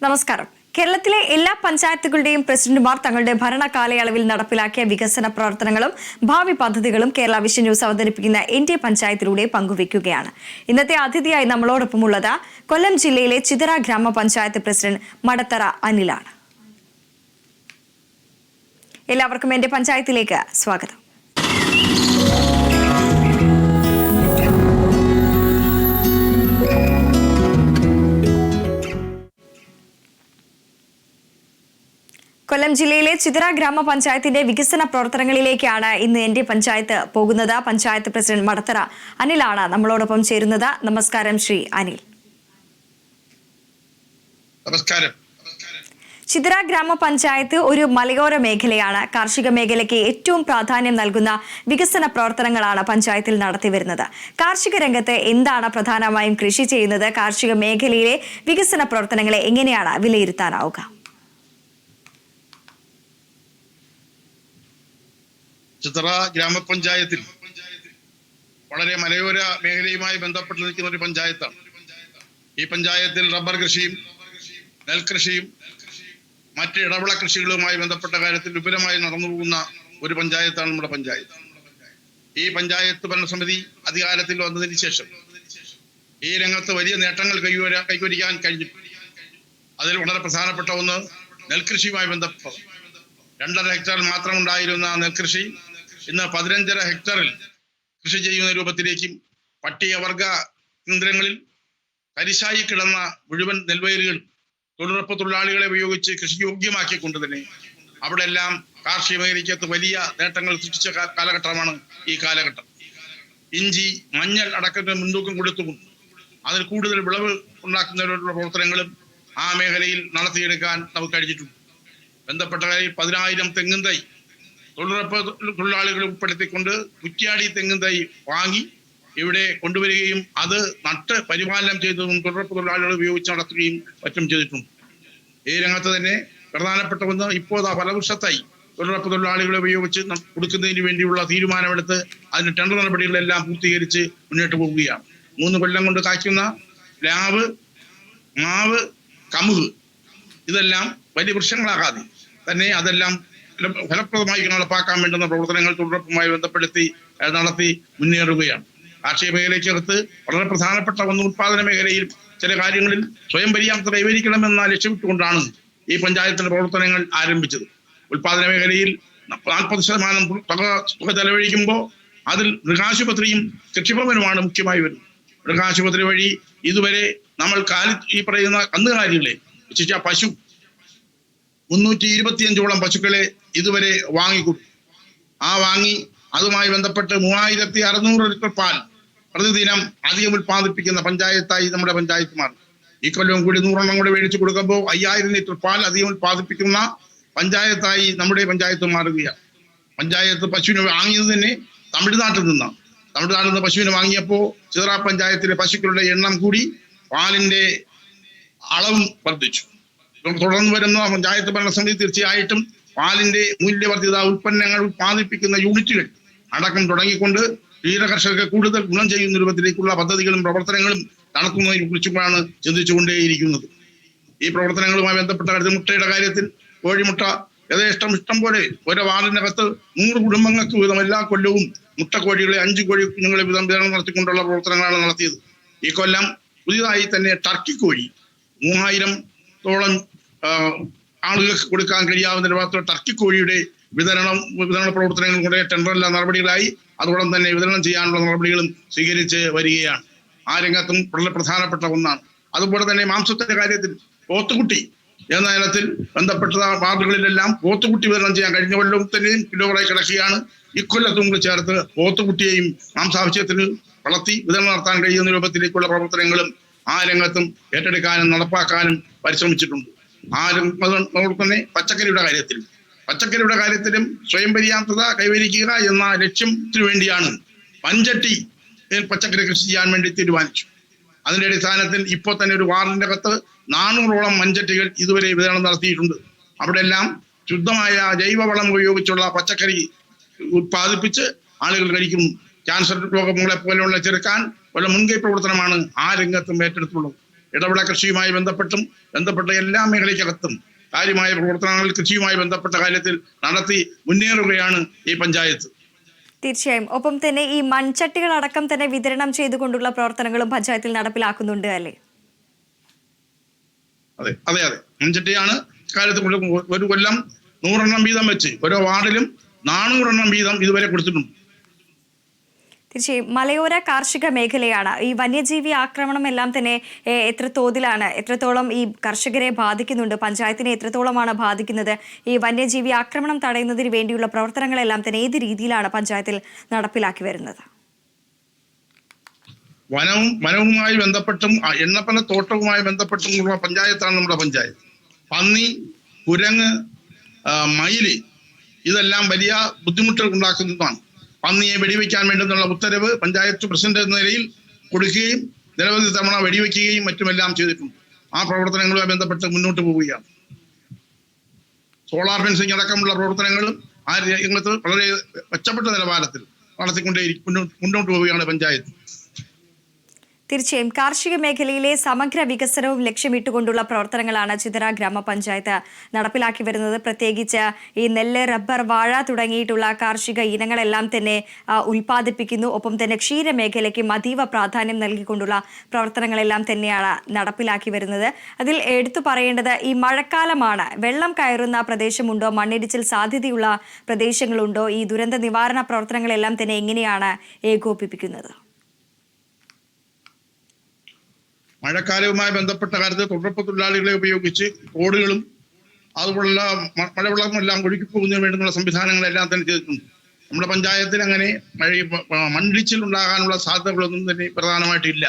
നമസ്കാരം. കേരളത്തിലെ എല്ലാ പഞ്ചായത്തുകളുടെയും പ്രസിഡന്റുമാർ തങ്ങളുടെ ഭരണ കാലയളവിൽ നടപ്പിലാക്കിയ വികസന പ്രവർത്തനങ്ങളും ഭാവി പദ്ധതികളും കേരള വിഷൻ ന്യൂസ് അവതരിപ്പിക്കുന്ന എന്റെ പഞ്ചായത്തിലൂടെ പങ്കുവയ്ക്കുകയാണ്. ഇന്നത്തെ അതിഥിയായി നമ്മളോടൊപ്പമുള്ളത് കൊല്ലം ജില്ലയിലെ ചിതറ ഗ്രാമപഞ്ചായത്ത് പ്രസിഡന്റ് മടത്തറ അനിലാണ്. എല്ലാവർക്കും എന്റെ പഞ്ചായത്തിലേക്ക് സ്വാഗതം. കൊല്ലം ജില്ലയിലെ ചിതറ ഗ്രാമപഞ്ചായത്തിന്റെ വികസന പ്രവർത്തനങ്ങളിലേക്കാണ് ഇന്ന് എന്റെ പഞ്ചായത്ത് പോകുന്നത്. പഞ്ചായത്ത് പ്രസിഡന്റ് മടത്തറ അനിലാണ് നമ്മളോടൊപ്പം ചേരുന്നത്. നമസ്കാരം ശ്രീ അനിൽ. നമസ്കാരം. ചിതറ ഗ്രാമപഞ്ചായത്ത് ഒരു മലയോര മേഖലയാണ്. കാർഷിക മേഖലയ്ക്ക് ഏറ്റവും പ്രാധാന്യം നൽകുന്ന വികസന പ്രവർത്തനങ്ങളാണ് പഞ്ചായത്തിൽ നടത്തിവരുന്നത്. കാർഷിക രംഗത്ത് എന്താണ് പ്രധാനമായും കൃഷി ചെയ്യുന്നത്? കാർഷിക മേഖലയിലെ വികസന പ്രവർത്തനങ്ങളെ എങ്ങനെയാണ് വിലയിരുത്താനാവുക? ചിതറ ഗ്രാമപഞ്ചായത്തിൽ വളരെ മലയോര മേഖലയുമായി ബന്ധപ്പെട്ട് നിൽക്കുന്ന ഒരു പഞ്ചായത്താണ്. ഈ പഞ്ചായത്തിൽ റബ്ബർ കൃഷിയും നെൽകൃഷിയും മറ്റ് ഇടവിള കൃഷികളുമായി ബന്ധപ്പെട്ട കാര്യത്തിൽ വിപുലമായി നടന്നു പോകുന്ന ഒരു പഞ്ചായത്താണ് നമ്മുടെ പഞ്ചായത്ത്. ഈ പഞ്ചായത്ത് ഭരണസമിതി അധികാരത്തിൽ വന്നതിന് ശേഷം ഈ രംഗത്ത് വലിയ നേട്ടങ്ങൾ കൈവരിക്കാൻ കഴിഞ്ഞു. അതിൽ വളരെ പ്രധാനപ്പെട്ട ഒന്ന് നെൽകൃഷിയുമായി ബന്ധപ്പെട്ട 2.5 ഹെക്ടർ മാത്രം ഉണ്ടായിരുന്ന നെൽകൃഷി ഇന്ന് 15.5 ഹെക്ടറിൽ കൃഷി ചെയ്യുന്ന രൂപത്തിലേക്കും പട്ടികവർഗ കേന്ദ്രങ്ങളിൽ കരിശായി കിടന്ന മുഴുവൻ നെൽവയലുകളും തൊഴിലുറപ്പ് തൊഴിലാളികളെ ഉപയോഗിച്ച് കൃഷിയോഗ്യമാക്കിക്കൊണ്ട് തന്നെ അവിടെ എല്ലാം കാർഷിക മേഖലയ്ക്കകത്ത് വലിയ നേട്ടങ്ങൾ സൃഷ്ടിച്ച കാലഘട്ടമാണ് ഈ കാലഘട്ടം. ഇഞ്ചി, മഞ്ഞൾ അടക്കത്തിന് മുൻതൂക്കം കൊടുത്തുകൊണ്ട് അതിൽ കൂടുതൽ വിളവ് ഉണ്ടാക്കുന്നതിനുള്ള പ്രവർത്തനങ്ങളും ആ മേഖലയിൽ നടത്തിയെടുക്കാൻ നമുക്ക് കഴിഞ്ഞിട്ടുണ്ട്. ബന്ധപ്പെട്ട കാര്യം 10,000 തെങ്ങും തൈ തൊഴിലുറപ്പ് തൊഴിലാളികളെ ഉൾപ്പെടുത്തിക്കൊണ്ട് കുറ്റ്യാടി തെങ്ങും തൈ വാങ്ങി ഇവിടെ കൊണ്ടുവരികയും അത് നട്ട് പരിപാലനം ചെയ്തതും തൊഴിലുറപ്പ് തൊഴിലാളികൾ ഉപയോഗിച്ച് നടത്തുകയും മറ്റും ചെയ്തിട്ടുണ്ട്. ഈ രംഗത്ത് തന്നെ പ്രധാനപ്പെട്ട ഒന്ന് ഇപ്പോൾ ഫലവൃക്ഷത്തായി തൊഴിലുറപ്പ് തൊഴിലാളികളെ ഉപയോഗിച്ച് കൊടുക്കുന്നതിന് വേണ്ടിയുള്ള തീരുമാനമെടുത്ത് അതിന് ടെൻഡർ നടപടികളെല്ലാം പൂർത്തീകരിച്ച് മുന്നോട്ട് പോവുകയാണ്. 3 കൊല്ലം കൊണ്ട് കായ്ക്കുന്ന പ്ലാവ്, മാവ്, കമുക് ഇതെല്ലാം വലിയ വൃക്ഷങ്ങളാകാതെ തന്നെ അതെല്ലാം ഫലപ്രദമായി നടപ്പാക്കാൻ വേണ്ടുന്ന പ്രവർത്തനങ്ങൾ തൊഴിലുറപ്പുമായി ബന്ധപ്പെടുത്തി നടത്തി മുന്നേറുകയാണ്. കാർഷിക മേഖലയ്ക്കകത്ത് വളരെ പ്രധാനപ്പെട്ട ഒന്ന് ഉത്പാദന മേഖലയിൽ ചില കാര്യങ്ങളിൽ സ്വയം പര്യാപ്തത കൈവരിക്കണമെന്ന ലക്ഷ്യമിട്ടുകൊണ്ടാണ് ഈ പഞ്ചായത്തിന്റെ പ്രവർത്തനങ്ങൾ ആരംഭിച്ചത്. ഉത്പാദന മേഖലയിൽ 40% തുക ചെലവഴിക്കുമ്പോൾ അതിൽ മൃഗാശുപത്രിയും കൃഷിഭവനുമാണ് മുഖ്യമായി വരുന്നത്. മൃഗാശുപത്രി വഴി ഇതുവരെ നമ്മൾ ഈ പറയുന്ന കന്നുകാലികളെ വിശേഷിച്ച പശു 325ഓളം പശുക്കളെ ഇതുവരെ വാങ്ങിക്കൊടുത്തു. വാങ്ങി അതുമായി ബന്ധപ്പെട്ട് 3600 ലിറ്റർ പാൽ പ്രതിദിനം അധികം ഉത്പാദിപ്പിക്കുന്ന പഞ്ചായത്തായി നമ്മുടെ പഞ്ചായത്ത് മാറി. ഈ കൊല്ലവും കൂടി 100 എണ്ണം കൂടി മേടിച്ചു കൊടുക്കുമ്പോൾ 5000 ലിറ്റർ പാൽ അധികം ഉത്പാദിപ്പിക്കുന്ന പഞ്ചായത്തായി നമ്മുടെ പഞ്ചായത്ത് മാറുകയാണ്. പഞ്ചായത്ത് പശുവിനെ വാങ്ങിയത് തന്നെ തമിഴ്നാട്ടിൽ നിന്നാണ്. തമിഴ്നാട്ടിൽ നിന്ന് പശുവിനെ വാങ്ങിയപ്പോൾ ചിതറ പഞ്ചായത്തിലെ പശുക്കളുടെ എണ്ണം കൂടി, പാലിന്റെ അളവും വർദ്ധിച്ചു. തുടർന്ന് വരുന്ന പഞ്ചായത്ത് ഭരണസമിതി തീർച്ചയായിട്ടും പാലിന്റെ മൂല്യവർദ്ധിത ഉൽപ്പന്നങ്ങൾ ഉത്പാദിപ്പിക്കുന്ന യൂണിറ്റുകൾ അടക്കം തുടങ്ങിക്കൊണ്ട് ക്ഷീര കർഷകർക്ക് കൂടുതൽ ഗുണം ചെയ്യുന്ന രൂപത്തിലേക്കുള്ള പദ്ധതികളും പ്രവർത്തനങ്ങളും നടത്തുന്നതിനെ കുറിച്ചുമാണ് ചിന്തിച്ചുകൊണ്ടേയിരിക്കുന്നത്. ഈ പ്രവർത്തനങ്ങളുമായി ബന്ധപ്പെട്ട കാര്യത്തിൽ മുട്ടയുടെ കാര്യത്തിൽ കോഴിമുട്ട ഇഷ്ടം പോലെ ഓരോ വാർഡിനകത്ത് 100 കുടുംബങ്ങൾക്ക് വീതം എല്ലാ കൊല്ലവും മുട്ടക്കോഴികളെ 5 കോഴി കുഞ്ഞുങ്ങളെ വിതരണം നടത്തിക്കൊണ്ടുള്ള പ്രവർത്തനങ്ങളാണ് നടത്തിയത്. ഈ കൊല്ലം പുതിയതായി തന്നെ ടർക്കി കോഴി 3000ഓളം ആളുകൾക്ക് കൊടുക്കാൻ കഴിയാവുന്ന രൂപത്തിൽ ടർക്കി കോഴിയുടെ വിതരണ പ്രവർത്തനങ്ങളും കൂടെ ടെൻഡറെല്ലാം നടപടികളായി. അതോടൊപ്പം തന്നെ വിതരണം ചെയ്യാനുള്ള നടപടികളും സ്വീകരിച്ച് വരികയാണ്. ആ രംഗത്തും വളരെ പ്രധാനപ്പെട്ട ഒന്നാണ്. അതുപോലെ തന്നെ മാംസത്തിന്റെ കാര്യത്തിൽ പോത്തുകുട്ടി എന്ന ഇനത്തിൽ ബന്ധപ്പെട്ട വാർഡുകളിലെല്ലാം പോത്തുകുട്ടി വിതരണം ചെയ്യാൻ കഴിഞ്ഞ കൊല്ലം തന്നെയും കിലോകളായി കിടക്കുകയാണ്. ഇക്കൊല്ലത്തും കൂടി ചേർത്ത് പോത്തുകുട്ടിയെയും മാംസാവശ്യത്തിന് വളർത്തി വിതരണം നടത്താൻ കഴിയുന്ന രൂപത്തിലേക്കുള്ള പ്രവർത്തനങ്ങളും ആ രംഗത്തും ഏറ്റെടുക്കാനും നടപ്പാക്കാനും പരിശ്രമിച്ചിട്ടുണ്ട്. അതുപോലെ തന്നെ പച്ചക്കറിയുടെ കാര്യത്തിലും സ്വയം പര്യാപ്തത കൈവരിക്കുക എന്ന ലക്ഷ്യത്തിനു വേണ്ടിയാണ് മൺചട്ടി പച്ചക്കറി കൃഷി ചെയ്യാൻ വേണ്ടി തീരുമാനിച്ചു. അതിന്റെ അടിസ്ഥാനത്തിൽ ഇപ്പോൾ തന്നെ ഒരു വാർഡിന്റെ അകത്ത് 400ഓളം മൺചട്ടികൾ ഇതുവരെ വിതരണം നടത്തിയിട്ടുണ്ട്. അവിടെ എല്ലാം ശുദ്ധമായ ജൈവവളം ഉപയോഗിച്ചുള്ള പച്ചക്കറി ഉത്പാദിപ്പിച്ച് ആളുകൾ കഴിക്കുന്നു. ക്യാൻസർ രോഗങ്ങളെ പോലെയുള്ള ചെറുക്കാൻ വല്ല മുൻകൈ പ്രവർത്തനമാണ് ആ രംഗത്തും ഏറ്റെടുത്തുള്ളത്. ഇടവിള കൃഷിയുമായി ബന്ധപ്പെട്ട എല്ലാ മേഖലയ്ക്കകത്തും കാര്യമായ പ്രവർത്തനങ്ങൾ കൃഷിയുമായി ബന്ധപ്പെട്ട കാര്യത്തിൽ നടത്തി മുന്നേറുകയാണ് ഈ പഞ്ചായത്ത്. തീർച്ചയായും. ഒപ്പം തന്നെ ഈ മൺചട്ടികൾ അടക്കം തന്നെ വിതരണം ചെയ്തുകൊണ്ടുള്ള പ്രവർത്തനങ്ങളും പഞ്ചായത്തിൽ നടപ്പിലാക്കുന്നുണ്ട് അല്ലേ? അതെ അതെ അതെ മൺചട്ടിയാണ് കാലത്ത് ഒരു കൊല്ലം 100 എണ്ണം വീതം വെച്ച് ഓരോ വാർഡിലും 400 എണ്ണം വീതം ഇതുവരെ കൊടുത്തിട്ടുണ്ട്. തീർച്ചയായും. മലയോര കാർഷിക മേഖലയാണ്. ഈ വന്യജീവി ആക്രമണം എല്ലാം തന്നെ എത്രത്തോളം ഈ കർഷകരെ ബാധിക്കുന്നുണ്ട്, പഞ്ചായത്തിനെ എത്രത്തോളമാണ് ബാധിക്കുന്നത്? ഈ വന്യജീവി ആക്രമണം തടയുന്നതിന് വേണ്ടിയുള്ള പ്രവർത്തനങ്ങളെല്ലാം തന്നെ ഏത് രീതിയിലാണ് പഞ്ചായത്തിൽ നടപ്പിലാക്കി വരുന്നത്? വനവുമായി ബന്ധപ്പെട്ടും എണ്ണപ്പന തോട്ടവുമായി ബന്ധപ്പെട്ടുമുള്ള പഞ്ചായത്താണ് നമ്മുടെ പഞ്ചായത്ത്. പന്നി, കുരങ്ങ്, മയില് ഇതെല്ലാം വലിയ ബുദ്ധിമുട്ടുകൾ ഉണ്ടാക്കുന്നതാണ്. പന്നിയെ വെടിവെക്കാൻ വേണ്ടുന്നുള്ള ഉത്തരവ് പഞ്ചായത്ത് പ്രസിഡന്റ് എന്ന നിലയിൽ കൊടുക്കുകയും നിരവധി തവണ വെടിവെക്കുകയും മറ്റുമെല്ലാം ചെയ്തിട്ടുണ്ട്. ആ പ്രവർത്തനങ്ങളുമായി ബന്ധപ്പെട്ട് മുന്നോട്ട് പോവുകയാണ്. സോളാർ ഫെൻസിംഗ് അടക്കമുള്ള പ്രവർത്തനങ്ങളും ആ രംഗത്ത് വളരെ മെച്ചപ്പെട്ട നിലവാരത്തിൽ മുന്നോട്ട് പോവുകയാണ് പഞ്ചായത്ത്. തീർച്ചയായും. കാർഷിക മേഖലയിലെ സമഗ്ര വികസനവും ലക്ഷ്യമിട്ടുകൊണ്ടുള്ള പ്രവർത്തനങ്ങളാണ് ചിതറ ഗ്രാമപഞ്ചായത്ത് നടപ്പിലാക്കി വരുന്നത്. പ്രത്യേകിച്ച് ഈ നെല്ല്, റബ്ബർ, വാഴ തുടങ്ങിയിട്ടുള്ള കാർഷിക ഇനങ്ങളെല്ലാം തന്നെ ഉൽപ്പാദിപ്പിക്കുന്നു. ഒപ്പം തന്നെ ക്ഷീരമേഖലയ്ക്കും അതീവ പ്രാധാന്യം നൽകിക്കൊണ്ടുള്ള പ്രവർത്തനങ്ങളെല്ലാം തന്നെയാണ് നടപ്പിലാക്കി വരുന്നത്. അതിൽ എടുത്തു പറയേണ്ടത് ഈ മഴക്കാലമാണ്. വെള്ളം കയറുന്ന പ്രദേശമുണ്ടോ, മണ്ണിടിച്ചിൽ സാധ്യതയുള്ള പ്രദേശങ്ങളുണ്ടോ? ഈ ദുരന്ത നിവാരണ പ്രവർത്തനങ്ങളെല്ലാം തന്നെ എങ്ങനെയാണ് ഏകോപിപ്പിക്കുന്നത്? മഴക്കാലവുമായി ബന്ധപ്പെട്ട കാര്യത്തിൽ തൊഴിലുറപ്പ് തൊഴിലാളികളെ ഉപയോഗിച്ച് റോഡുകളും അതുപോലുള്ള മഴവെള്ളം എല്ലാം ഒഴുകി പോകുന്നതിന് വേണ്ടുന്ന സംവിധാനങ്ങളെല്ലാം തന്നെ ചെയ്തിട്ടുണ്ട്. നമ്മുടെ പഞ്ചായത്തിൽ അങ്ങനെ മണ്ണിടിച്ചിൽ ഉണ്ടാകാനുള്ള സാധ്യതകളൊന്നും തന്നെ പ്രധാനമായിട്ടില്ല.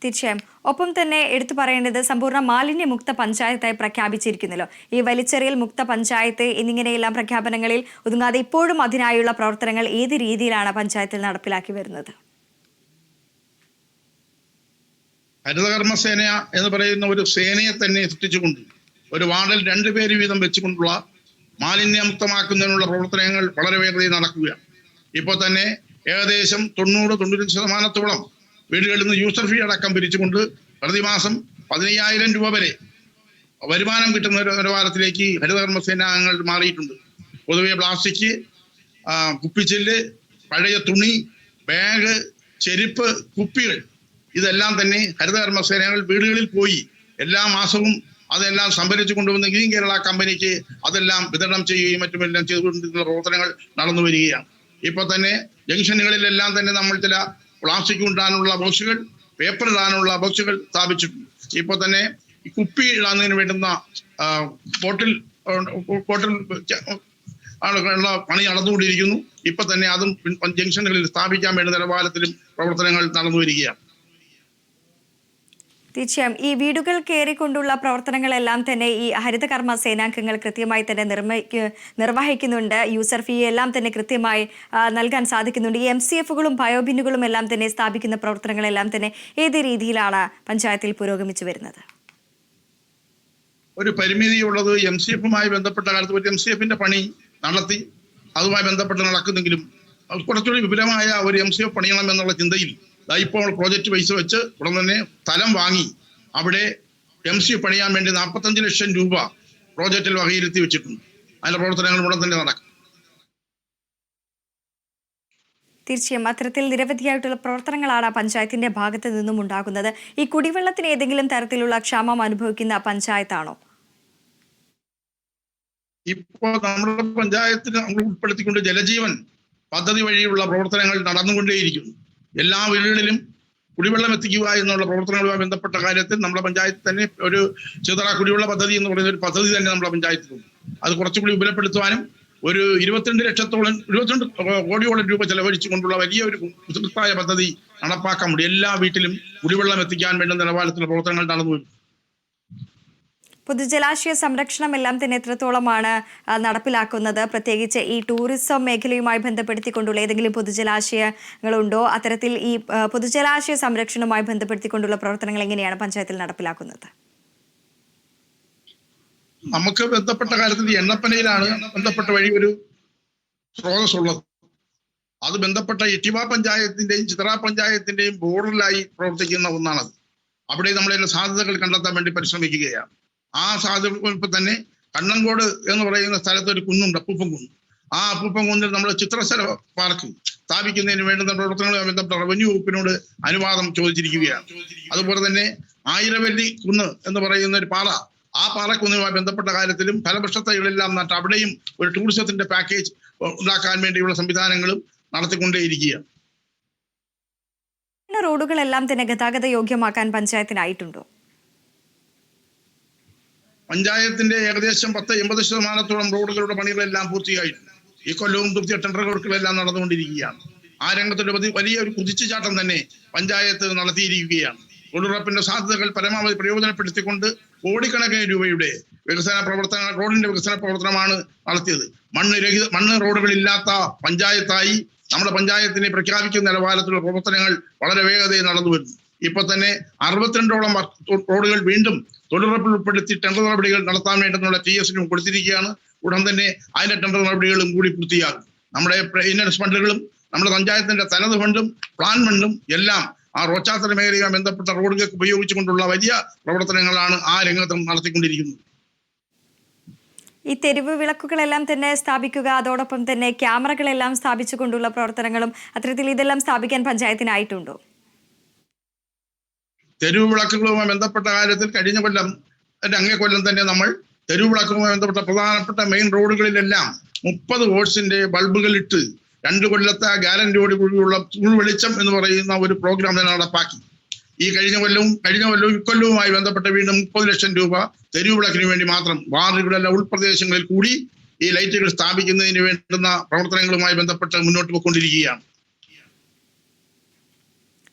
തീർച്ചയായും. ഒപ്പം തന്നെ എടുത്തു പറയേണ്ടത് സമ്പൂർണ്ണ മാലിന്യമുക്ത പഞ്ചായത്തായി പ്രഖ്യാപിച്ചിരിക്കുന്നല്ലോ. ഈ വലിച്ചെറിയൽ മുക്ത പഞ്ചായത്ത് എന്നിങ്ങനെയെല്ലാം പ്രഖ്യാപനങ്ങളിൽ ഒതുങ്ങാതെ ഇപ്പോഴും അതിനായുള്ള പ്രവർത്തനങ്ങൾ ഏത് രീതിയിലാണ് പഞ്ചായത്തിൽ നടപ്പിലാക്കി വരുന്നത്? ഹരിതകർമ്മസേന എന്ന് പറയുന്ന ഒരു സേനയെ തന്നെ സൃഷ്ടിച്ചുകൊണ്ട് ഒരു വാർഡിൽ 2 പേര് വീതം വെച്ചുകൊണ്ടുള്ള മാലിന്യമുക്തമാക്കുന്നതിനുള്ള പ്രവർത്തനങ്ങൾ വളരെ വേഗതയിൽ നടക്കുകയാണ്. ഇപ്പോൾ തന്നെ ഏകദേശം 90-95% വീടുകളിൽ നിന്ന് യൂസർ ഫീ അടക്കം പിരിച്ചുകൊണ്ട് പ്രതിമാസം 15,000 രൂപ വരെ വരുമാനം കിട്ടുന്ന ഒരു നിലവാരത്തിലേക്ക് ഹരിതകർമ്മസേന അംഗങ്ങൾ മാറിയിട്ടുണ്ട്. പൊതുവെ പ്ലാസ്റ്റിക്, കുപ്പിച്ചില്ല്, പഴയ തുണി, ബാഗ്, ചെരുപ്പ്, കുപ്പികൾ ഇതെല്ലാം തന്നെ ഹരിതകർമ്മസേനകൾ വീടുകളിൽ പോയി എല്ലാ മാസവും അതെല്ലാം സംഭരിച്ചു കൊണ്ടുവന്ന് ഗ്രീൻ കേരള കമ്പനിക്ക് അതെല്ലാം വിതരണം ചെയ്യുകയും മറ്റുമെല്ലാം ചെയ്തുകൊണ്ടിരിക്കുന്ന പ്രവർത്തനങ്ങൾ നടന്നു വരികയാണ്. ഇപ്പോൾ തന്നെ ജംഗ്ഷനുകളിലെല്ലാം തന്നെ നമ്മൾ ചില പ്ലാസ്റ്റിക് ഇടാനുള്ള ബോക്സുകൾ, പേപ്പർ ഇടാനുള്ള ബോക്സുകൾ സ്ഥാപിച്ചിട്ടുണ്ട്. ഇപ്പോൾ തന്നെ ഈ കുപ്പി ഇടാന്നതിന് വേണ്ടുന്ന ബോട്ടിൽ ആളുകളുടെ പണി നടന്നുകൊണ്ടിരിക്കുന്നു. ഇപ്പൊ തന്നെ അതും ജംഗ്ഷനുകളിൽ സ്ഥാപിക്കാൻ വേണ്ട നിലവാരത്തിലും പ്രവർത്തനങ്ങൾ നടന്നു വരികയാണ്. തീർച്ചയായും. ഈ വീടുകൾ കയറിക്കൊണ്ടുള്ള പ്രവർത്തനങ്ങളെല്ലാം തന്നെ ഈ ഹരിതകർമ്മ സേനാംഗങ്ങൾ കൃത്യമായി തന്നെ നിർവഹിക്കുന്നുണ്ട്. യൂസർ ഫീ എല്ലാം തന്നെ കൃത്യമായി നൽകാൻ സാധിക്കുന്നുണ്ട്. ഈ MCFകളും ബയോബിന്നുകളും എല്ലാം തന്നെ സ്ഥാപിക്കുന്ന പ്രവർത്തനങ്ങളെല്ലാം തന്നെ ഏത് രീതിയിലാണ് പഞ്ചായത്തിൽ പുരോഗമിച്ചു വരുന്നത്? ഒരു പരിമിതിയുള്ളത് MCFുമായി ബന്ധപ്പെട്ട കാലത്ത് MCFിന്റെ പണി നടത്തി അതുമായി ബന്ധപ്പെട്ട് നടക്കുന്നെങ്കിലും കുറച്ചുകൂടി വിപുലമായ ഒരു MCF പണിയണം എന്നുള്ള ചിന്തയിൽ ഇപ്പോൾ പ്രോജക്റ്റ് പൈസ വെച്ച് ഉടൻ തന്നെ സ്ഥലം വാങ്ങി അവിടെ MCF പണിയാൻ വേണ്ടി 45 ലക്ഷം രൂപ പ്രോജക്റ്റിൽ വകയിരുത്തി വെച്ചിട്ടുണ്ട്. അതിന്റെ പ്രവർത്തനങ്ങൾ ഉടൻ തന്നെ നടക്കും. തീർച്ചയായും. അത്തരത്തിൽ നിരവധിയായിട്ടുള്ള പ്രവർത്തനങ്ങളാണ് പഞ്ചായത്തിന്റെ ഭാഗത്ത് നിന്നും ഉണ്ടാകുന്നത്. ഈ കുടിവെള്ളത്തിന് ഏതെങ്കിലും തരത്തിലുള്ള ക്ഷാമം അനുഭവിക്കുന്ന പഞ്ചായത്താണോ? ഇപ്പോൾ നമ്മുടെ പഞ്ചായത്തിൽ നമ്മൾ ഉൾപ്പെടുത്തിക്കൊണ്ട് ജലജീവൻ പദ്ധതി വഴിയുള്ള പ്രവർത്തനങ്ങൾ നടന്നുകൊണ്ടേയിരിക്കുന്നു. എല്ലാ വീടുകളിലും കുടിവെള്ളം എത്തിക്കുക എന്നുള്ള പ്രവർത്തനങ്ങളുമായി ബന്ധപ്പെട്ട കാര്യത്തിൽ നമ്മുടെ പഞ്ചായത്ത് തന്നെ ഒരു ചിതറ കുടിവെള്ള പദ്ധതി എന്ന് പറയുന്ന ഒരു പദ്ധതി തന്നെ നമ്മുടെ പഞ്ചായത്തിലുണ്ട്. അത് കുറച്ചുകൂടി വിപുലപ്പെടുത്തുവാനും ഒരു 22 കോടിയോളം രൂപ ചെലവഴിച്ചുകൊണ്ടുള്ള വലിയൊരു വിസ്തൃതമായ പദ്ധതി നടപ്പാക്കാൻ വേണ്ടി എല്ലാ വീട്ടിലും കുടിവെള്ളം എത്തിക്കാൻ വേണ്ട നിലവാരത്തിലുള്ള പ്രവർത്തനങ്ങൾ നടന്നു വരും. പൊതുജലാശയ സംരക്ഷണം എല്ലാം തന്നെ എത്രത്തോളമാണ് നടപ്പിലാക്കുന്നത്? പ്രത്യേകിച്ച് ഈ ടൂറിസം മേഖലയുമായി ബന്ധപ്പെടുത്തിക്കൊണ്ടുള്ള ഏതെങ്കിലും പൊതുജലാശയങ്ങളുണ്ടോ? അത്തരത്തിൽ ഈ പൊതുജലാശയ സംരക്ഷണവുമായി ബന്ധപ്പെടുത്തിക്കൊണ്ടുള്ള പ്രവർത്തനങ്ങൾ എങ്ങനെയാണ് പഞ്ചായത്തിൽ നടപ്പിലാക്കുന്നത്? നമുക്ക് ബന്ധപ്പെട്ട കാര്യത്തിൽ എണ്ണപ്പനയിലാണ് ബന്ധപ്പെട്ട വഴി ഒരു സ്രോതസ് ഉള്ളത്. അത് ബന്ധപ്പെട്ട ഇട്ടിവ പഞ്ചായത്തിന്റെയും ചിത്ര പഞ്ചായത്തിന്റെയും ബോർഡറിലായി പ്രവർത്തിക്കുന്ന ഒന്നാണത്. അവിടെ നമ്മളതിന്റെ സാധ്യതകൾ കണ്ടെത്താൻ വേണ്ടി പരിശ്രമിക്കുകയാണ്. ആ സാധ്യത ഇപ്പൊ തന്നെ കണ്ണങ്കോട് എന്ന് പറയുന്ന സ്ഥലത്ത് ഒരു കുന്നുണ്ട്, അപ്പൂപ്പൻ കുന്ന്. ആ അപ്പൂപ്പൻ കുന്നിൽ നമ്മൾ ചിത്രശല പാർക്ക് സ്ഥാപിക്കുന്നതിന് വേണ്ടുന്ന പ്രവർത്തനങ്ങളുമായി ബന്ധപ്പെട്ട റവന്യൂ വകുപ്പിനോട് അനുവാദം ചോദിച്ചിരിക്കുകയാണ്. അതുപോലെ തന്നെ ആയിരവല്ലി കുന്ന് എന്ന് പറയുന്ന ഒരു പാറ, ആ പാറക്കുന്നുമായി ബന്ധപ്പെട്ട കാര്യത്തിലും ഫലവൃക്ഷത്തൈകളെല്ലാം നട്ട് അവിടെയും ഒരു ടൂറിസത്തിന്റെ പാക്കേജ് ഉണ്ടാക്കാൻ വേണ്ടിയുള്ള സംവിധാനങ്ങളും നടത്തിക്കൊണ്ടേയിരിക്കുകയാണ്. റോഡുകളെല്ലാം തന്നെ ഗതാഗത യോഗ്യമാക്കാൻ പഞ്ചായത്തിനായിട്ടുണ്ടോ? പഞ്ചായത്തിന്റെ ഏകദേശം 80% റോഡുകളുടെ പണികളെല്ലാം പൂർത്തിയായിട്ടുണ്ട്. ഈ കൊല്ലവും പുതിയ ടെൻഡർ വർക്കുകളെല്ലാം നടന്നുകൊണ്ടിരിക്കുകയാണ്. ആ രംഗത്തൊരു വലിയ ഒരു കുതിച്ചുചാട്ടം തന്നെ പഞ്ചായത്ത് നടത്തിയിരിക്കുകയാണ്. തൊഴിലുറപ്പിന്റെ സാധ്യതകൾ പരമാവധി പ്രയോജനപ്പെടുത്തിക്കൊണ്ട് കോടിക്കണക്കിന് രൂപയുടെ വികസന പ്രവർത്തനങ്ങൾ, റോഡിന്റെ വികസന പ്രവർത്തനമാണ് നടത്തിയത്. മണ്ണ് റോഡുകളില്ലാത്ത പഞ്ചായത്തായി നമ്മുടെ പഞ്ചായത്തിനെ പ്രഖ്യാപിക്കുന്ന നിലവാരത്തിലുള്ള പ്രവർത്തനങ്ങൾ വളരെ വേഗതയിൽ നടന്നു വരുന്നു. ഇപ്പൊ തന്നെ 62ഓളം റോഡുകൾ വീണ്ടും തൊഴിലുറപ്പിൽ ഉൾപ്പെടുത്തി ടെൻഡർ നടപടികൾ നടത്താൻ വേണ്ടുന്നുള്ള TSനും കൊടുത്തിരിക്കുകയാണ്. ഉടൻ തന്നെ അതിന്റെ ടെൻഡർ നടപടികളും കൂടി പൂർത്തിയാകും. നമ്മുടെ ഇൻവെസ്റ്റ് ഫണ്ടുകളും നമ്മുടെ പഞ്ചായത്തിന്റെ തനത് ഫണ്ടും പ്ലാൻ ഫണ്ടും എല്ലാം ആ റോച്ചാത്തല മേഖലയുമായി ബന്ധപ്പെട്ട റോഡുകൾക്ക് ഉപയോഗിച്ചുകൊണ്ടുള്ള വലിയ പ്രവർത്തനങ്ങളാണ് ആ രംഗത്തും നടത്തിക്കൊണ്ടിരിക്കുന്നത്. ഈ തെരുവ് വിളക്കുകളെല്ലാം തന്നെ സ്ഥാപിക്കുക, അതോടൊപ്പം തന്നെ ക്യാമറകളെല്ലാം സ്ഥാപിച്ചുകൊണ്ടുള്ള പ്രവർത്തനങ്ങളും അത്തരത്തിൽ ഇതെല്ലാം സ്ഥാപിക്കാൻ പഞ്ചായത്തിനായിട്ടുണ്ടോ? തെരുവ് വിളക്കുകളുമായി ബന്ധപ്പെട്ട കാര്യത്തിൽ കഴിഞ്ഞ കൊല്ലം അങ്ങേ കൊല്ലം തന്നെ നമ്മൾ തെരുവ് വിളക്കുകളുമായി ബന്ധപ്പെട്ട പ്രധാനപ്പെട്ട മെയിൻ റോഡുകളിലെല്ലാം 30 വോൾട്സിന്റെ ബൾബുകൾ ഇട്ട് 2 കൊല്ലത്തെ ഗ്യാരന്റിയോട് കൂടിയുള്ള വെളിച്ചം എന്ന് പറയുന്ന ഒരു പ്രോഗ്രാം തന്നെ നടപ്പാക്കി. ഈ കഴിഞ്ഞ കൊല്ലവും ഇക്കൊല്ലവുമായി ബന്ധപ്പെട്ട വീണ്ടും 30 ലക്ഷം രൂപ തെരുവ് വിളക്കിന് വേണ്ടി മാത്രം വാർഡുകളിലെ ഉൾപ്രദേശങ്ങളിൽ കൂടി ഈ ലൈറ്റുകൾ സ്ഥാപിക്കുന്നതിന് വേണ്ടുന്ന പ്രവർത്തനങ്ങളുമായി ബന്ധപ്പെട്ട് മുന്നോട്ട് പോയിക്കൊണ്ടിരിക്കുകയാണ്.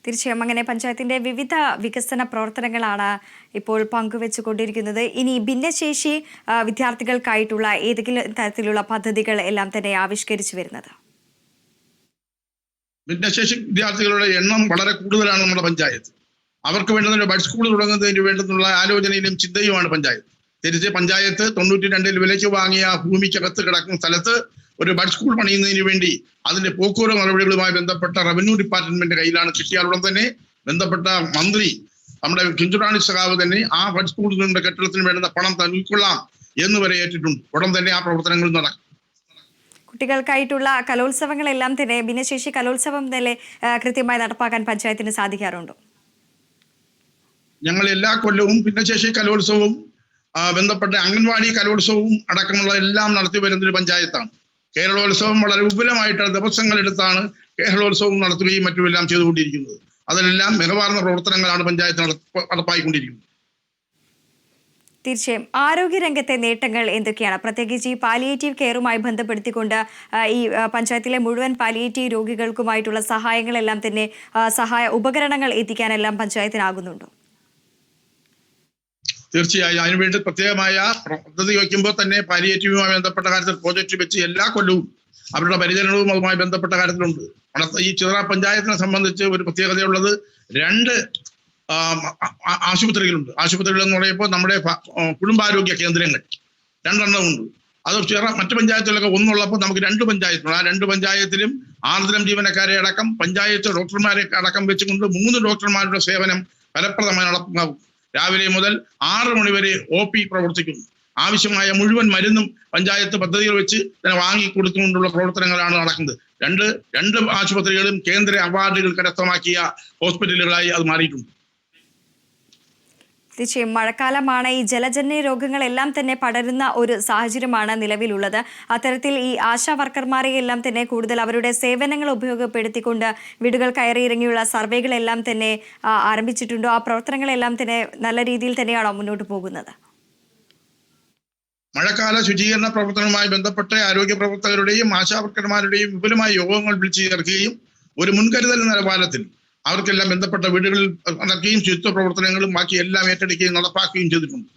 തീർച്ചയായും അങ്ങനെ പഞ്ചായത്തിന്റെ വിവിധ വികസന പ്രവർത്തനങ്ങളാണ് ഇപ്പോൾ പങ്കുവെച്ചുകൊണ്ടിരിക്കുന്നത്. ഇനി ഭിന്നശേഷി വിദ്യാർത്ഥികൾക്കായിട്ടുള്ള ഏതെങ്കിലും തരത്തിലുള്ള പദ്ധതികൾ എല്ലാം തന്നെ ആവിഷ്കരിച്ചു വരുന്നത്? ഭിന്നശേഷി വിദ്യാർത്ഥികളുടെ എണ്ണം വളരെ കൂടുതലാണ് നമ്മുടെ പഞ്ചായത്ത്. അവർക്ക് വേണ്ടുന്ന ബഡ് സ്കൂൾ തുടങ്ങുന്നതിന് വേണ്ടുന്നുള്ള ആലോചനയിലും ചിന്തയുമാണ് പഞ്ചായത്ത്. തിരിച്ച് പഞ്ചായത്ത് 92-ൽ വിലയ്ക്ക് വാങ്ങിയ ഭൂമിക്കകത്ത് കിടക്കുന്ന സ്ഥലത്ത് ഒരു ബഡ് സ്കൂൾ പണിയുന്നതിന് വേണ്ടി അതിന്റെ പോക്കുവരവ് നടപടികളുമായി ബന്ധപ്പെട്ട റവന്യൂ ഡിപ്പാർട്ട്മെന്റ് കയ്യിലാണ്. കിട്ടിയാലുടൻ തന്നെ ബന്ധപ്പെട്ട മന്ത്രി നമ്മുടെ കിഞ്ചുറാണി സഖാവ് തന്നെ ആ ബഡ് സ്കൂളിന്റെ കെട്ടിടത്തിന് വേണ്ടുന്ന പണം ഉൾക്കൊള്ളാം എന്ന് വരെ ഏറ്റിട്ടുണ്ട്. ഉടൻ തന്നെ ആ പ്രവർത്തനങ്ങൾ നടക്കും. കുട്ടികൾക്കായിട്ടുള്ള കലോത്സവങ്ങളെല്ലാം തന്നെ ഭിന്നശേഷി കലോത്സവം തന്നെ കൃത്യമായി നടപ്പാക്കാൻ പഞ്ചായത്തിന് സാധിക്കാറുണ്ടോ? ഞങ്ങൾ എല്ലാ കൊല്ലവും ഭിന്നശേഷി കലോത്സവവും ബന്ധപ്പെട്ട അംഗൻവാടി കലോത്സവവും അടക്കമുള്ള എല്ലാം നടത്തി വരുന്നൊരു പഞ്ചായത്താണ്. കേരളോത്സവം വളരെ വിപുലമായിട്ട് ദിവസങ്ങളെടുത്താണ് കേരളോത്സവം നടത്തുകയും മറ്റുമെല്ലാം ചെയ്തുകൊണ്ടിരിക്കുന്നത്. അതിലെല്ലാം മികവാർന്ന പ്രവർത്തനങ്ങളാണ് പഞ്ചായത്ത് നടപ്പായിക്കൊണ്ടിരിക്കുന്നത്. തീർച്ചയായും ആരോഗ്യരംഗത്തെ നേട്ടങ്ങൾ എന്തൊക്കെയാണ്? പ്രത്യേകിച്ച് ഈ പാലിയേറ്റീവ് കെയറുമായി ബന്ധപ്പെടുത്തിക്കൊണ്ട് ഈ പഞ്ചായത്തിലെ മുഴുവൻ പാലിയേറ്റീവ് രോഗികൾക്കുമായിട്ടുള്ള സഹായങ്ങളെല്ലാം തന്നെ സഹായ ഉപകരണങ്ങൾ എത്തിക്കാനെല്ലാം പഞ്ചായത്തിനാകുന്നുണ്ടോ? തീർച്ചയായും അതിനുവേണ്ടി പ്രത്യേകമായ പദ്ധതി വയ്ക്കുമ്പോൾ തന്നെ പാലിയേറ്റീവുമായി ബന്ധപ്പെട്ട കാര്യത്തിൽ പ്രോജക്റ്റ് വെച്ച് എല്ലാ കൊല്ലവും അവരുടെ പരിചരണവും അതുമായി ബന്ധപ്പെട്ട കാര്യത്തിലുണ്ട്. ഈ ചിത്ര പഞ്ചായത്തിനെ സംബന്ധിച്ച് ഒരു പ്രത്യേകതയുള്ളത് 2 ആശുപത്രികളുണ്ട്. ആശുപത്രികൾ എന്ന് പറയുമ്പോൾ നമ്മുടെ കുടുംബാരോഗ്യ കേന്ദ്രങ്ങൾ 2 ഉണ്ട്. അത് മറ്റു പഞ്ചായത്തുകളൊക്കെ ഒന്നുള്ളപ്പോൾ നമുക്ക് 2 പഞ്ചായത്തുണ്ട്. ആ 2 പഞ്ചായത്തിലും ആർദ്രം ജീവനക്കാരെ അടക്കം പഞ്ചായത്ത് ഡോക്ടർമാരെ അടക്കം വെച്ചുകൊണ്ട് 3 ഡോക്ടർമാരുടെ സേവനം ഫലപ്രദമായി നടപ്പാകും. രാവിലെ മുതൽ 6 മണി വരെ OP പ്രവർത്തിക്കുന്നു. ആവശ്യമായ മുഴുവൻ മരുന്നും പഞ്ചായത്ത് പദ്ധതികൾ വെച്ച് തന്നെ വാങ്ങിക്കൊടുത്തുകൊണ്ടുള്ള പ്രവർത്തനങ്ങളാണ് നടക്കുന്നത്. 2 ആശുപത്രികളും കേന്ദ്ര അവാർഡുകൾ കരസ്ഥമാക്കിയ ഹോസ്പിറ്റലുകളായി അത് മാറിയിട്ടുണ്ട്. തീർച്ചയായും മഴക്കാലമാണ്. ഈ ജലജന്യ രോഗങ്ങളെല്ലാം തന്നെ പടരുന്ന ഒരു സാഹചര്യമാണ് നിലവിലുള്ളത്. അത്തരത്തിൽ ഈ ആശാ വർക്കർമാരെ എല്ലാം തന്നെ കൂടുതൽ അവരുടെ സേവനങ്ങൾ ഉപയോഗപ്പെടുത്തിക്കൊണ്ട് വീടുകൾ കയറിയിറങ്ങിയുള്ള സർവേകളെല്ലാം തന്നെ ആരംഭിച്ചിട്ടുണ്ടോ? ആ പ്രവർത്തനങ്ങളെല്ലാം തന്നെ നല്ല രീതിയിൽ തന്നെയാണോ മുന്നോട്ട് പോകുന്നത്? മഴക്കാല ശുചീകരണ പ്രവർത്തനവുമായി ബന്ധപ്പെട്ട് ആരോഗ്യ പ്രവർത്തകരുടെയും ആശാ വർക്കർമാരുടെയും വിപുലമായ യോഗങ്ങൾ വിളിച്ചു ചേർക്കുകയും ഒരു മുൻകരുതൽ നിലവാരത്തിൽ അവർക്കെല്ലാം ബന്ധപ്പെട്ട വീടുകളിൽ നടക്കുകയും ശുചിത്വ പ്രവർത്തനങ്ങളും ബാക്കി എല്ലാം ഏറ്റെടുക്കുകയും നടപ്പാക്കുകയും ചെയ്തിട്ടുണ്ട്.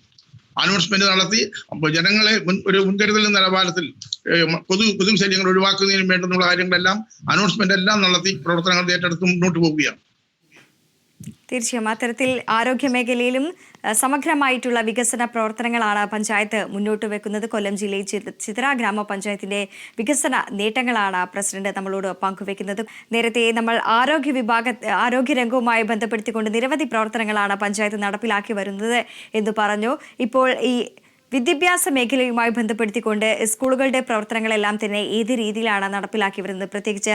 അനൗൺസ്മെന്റ് നടത്തി ജനങ്ങളെ ഒരു മുൻകരുതൽ നിലവാരത്തിൽ കൊതുക് ശല്യങ്ങൾ ഒഴിവാക്കുന്നതിനും വേണ്ടുന്നുള്ള കാര്യങ്ങളെല്ലാം അനൗൺസ്മെന്റ് എല്ലാം നടത്തി പ്രവർത്തനങ്ങൾ ഏറ്റെടുത്ത് മുന്നോട്ട് പോവുകയാണ്. തീർച്ചയായും അത്തരത്തിൽ ആരോഗ്യ മേഖലയിലും സമഗ്രമായിട്ടുള്ള വികസന പ്രവർത്തനങ്ങളാണ് പഞ്ചായത്ത് മുന്നോട്ട് വെക്കുന്നത്. കൊല്ലം ജില്ലയിൽ ചിത്ര ഗ്രാമപഞ്ചായത്തിന്റെ വികസന നേട്ടങ്ങളാണ് പ്രസിഡന്റ് നമ്മളോട് പങ്കുവെക്കുന്നത്. നേരത്തെ നമ്മൾ ആരോഗ്യ രംഗവുമായി ബന്ധപ്പെടുത്തിക്കൊണ്ട് നിരവധി പ്രവർത്തനങ്ങളാണ് പഞ്ചായത്ത് നടപ്പിലാക്കി വരുന്നത് എന്ന് പറഞ്ഞു. ഇപ്പോൾ ഈ വിദ്യാഭ്യാസ മേഖലയുമായി ബന്ധപ്പെടുത്തിക്കൊണ്ട് സ്കൂളുകളുടെ പ്രവർത്തനങ്ങളെല്ലാം തന്നെ ഏത് രീതിയിലാണ് നടപ്പിലാക്കി വരുന്നത്? പ്രത്യേകിച്ച്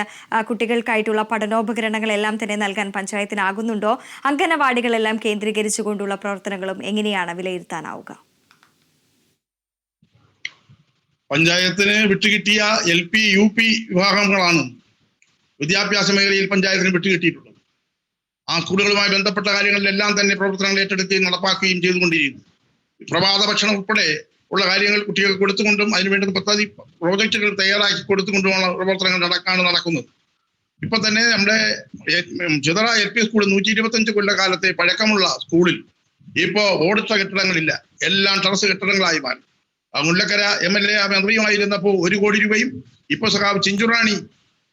കുട്ടികൾക്കായിട്ടുള്ള പഠനോപകരണങ്ങളെല്ലാം തന്നെ നൽകാൻ പഞ്ചായത്തിനാകുന്നുണ്ടോ? അംഗനവാടികളെല്ലാം കേന്ദ്രീകരിച്ചുകൊണ്ടുള്ള പ്രവർത്തനങ്ങളും എങ്ങനെയാണ് വിലയിരുത്താനാവുക? പഞ്ചായത്തിന് വിട്ടുകിട്ടിയ LP UP വിഭാഗങ്ങളാണ് വിദ്യാഭ്യാസ മേഖലയിൽ പഞ്ചായത്തിന് വിട്ടുകിട്ടിയിട്ടുള്ളത്. ആ സ്കൂളുകളുമായി ബന്ധപ്പെട്ട കാര്യങ്ങളിലെല്ലാം തന്നെ പ്രവർത്തനങ്ങൾ ഏറ്റെടുക്കുകയും നടപ്പാക്കുകയും ചെയ്തുകൊണ്ടിരിക്കുന്നു. പ്രഭാത ഭക്ഷണം ഉൾപ്പെടെ ഉള്ള കാര്യങ്ങൾ കുട്ടികൾക്ക് കൊടുത്തുകൊണ്ടും അതിനുവേണ്ടുന്ന പദ്ധതി പ്രോജക്റ്റുകൾ തയ്യാറാക്കി കൊടുത്തുകൊണ്ടുമാണ് പ്രവർത്തനങ്ങൾ നടക്കുന്നത്. ഇപ്പൊ തന്നെ നമ്മുടെ ചിതറ LP സ്കൂൾ 125 കൊല്ലക്കാലത്തെ പഴക്കമുള്ള സ്കൂളിൽ ഇപ്പോ ഓടിട്ട കെട്ടിടങ്ങളില്ല, എല്ലാം ടെറസ് കെട്ടിടങ്ങളായി മാറി. മുല്ലക്കര MLA മന്ത്രിയുമായിരുന്നപ്പോൾ 1 കോടി രൂപയും, ഇപ്പൊ സഖാവ് ചിഞ്ചുറാണി